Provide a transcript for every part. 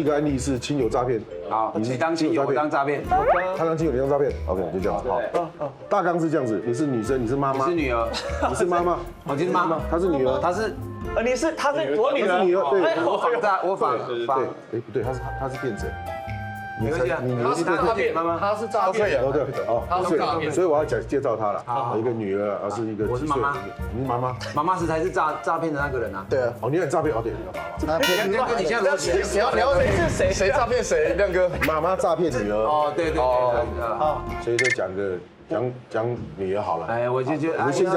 个案例是亲友诈骗。好，你当亲友，我当诈骗。他当亲友，你当诈骗。OK， 就这样子。好，大纲是这样子，你是女生，你是妈妈，你是女儿，你是妈妈，我是妈妈，她是女儿，她是她是我女儿，她是女儿，对，我仿，对，哎不对，她是变成。没关系啊，他是诈骗，妈妈，她是诈骗，哦对，哦，所以我要介绍她了，一个女儿，而是一个我是妈妈，你是妈妈，妈妈才是诈骗的那个人啊。对啊，哦，你很诈骗，哦对，诈骗，亮哥，你现在你要聊谁诈骗谁？亮哥，妈妈诈骗女儿，哦，对，好，所以就讲女儿好了。哎，我就觉得，我先讲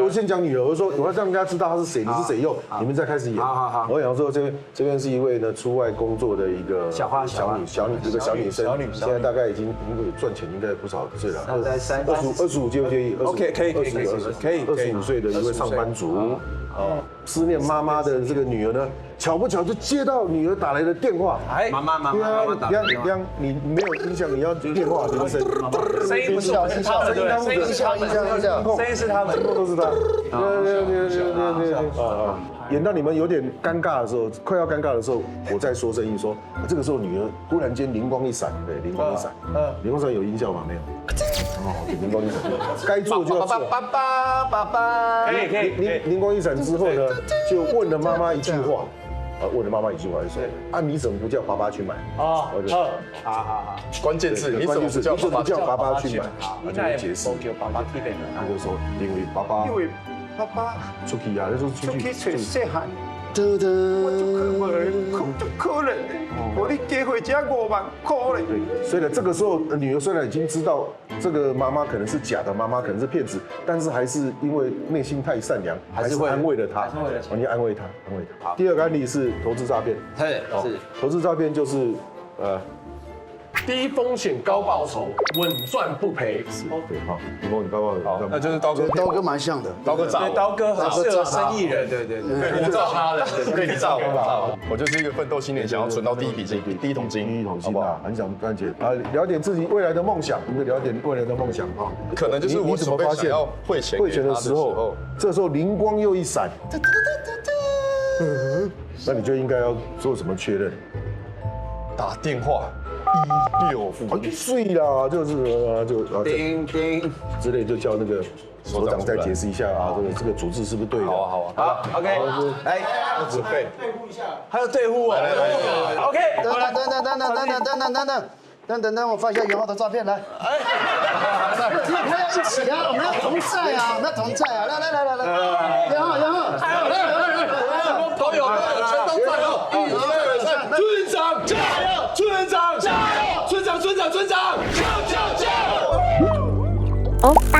我先讲女儿，我说我要让大家知道她是谁，你是谁用，你们再开始演。好。我想说这边是一位呢出外工作的一个小女生，现在大概已经赚钱应该不少岁了，25介不介意？OK，可以，25岁的一位上班族。哦，思念妈妈的这个女儿呢，巧不巧就接到女儿打来的电话。哎，妈妈打电话。你没有印象，你要电话铃声。声音不是他们的，声音是他们的，声音是他们，全部都是他。演到你们有点尴尬的时候，快要尴尬的时候，我再说声音说，这个时候女儿忽然间灵光一闪，对，灵光一闪，灵光一闪有音效吗？没有。哦，灵光一闪，该做就要做。爸，可以。灵光一闪之后呢，就问了妈妈一句话。问了妈妈一句话，就说：“啊，你怎么不叫爸爸去买？”好，关键字，你怎么不叫爸爸去买？他就会解释，他就说：“因为爸爸出去啊，那时候出去找细汉。我就可能，我你寄回家5万块嘞。对，所以呢，这个时候女儿虽然已经知道这个妈妈可能是假的，妈妈可能是骗子，但是还是因为内心太善良，还是安慰了她。你安慰她。好，第二个案例是投资诈骗。是投资诈骗就是低风险高报酬，稳赚不赔。对，好，低风险高报酬，那就是刀哥蛮像的，刀哥很适合生意人，对，我照他的，对你照我就是一个奋斗青年，想要存到第一笔金，第一桶金，好不好？很想赚钱啊，聊点自己未来的梦想，你们聊点未来的梦想啊。可能就是我怎么发现要汇钱的时候，这时候灵光又一闪，那你就应该要做什么确认？打电话。16付睡啦，就是叮之类，就叫那个所长再解释一下啊，这个组织是不是对的？好，OK，来，准备对付一下，还有对付哦 ，OK，等，我发一下元浩的照片来。他要一起啊，我们要同在啊，来，元浩，都有，全都在哦。村长加油！村长加油！村长！叫！欧巴。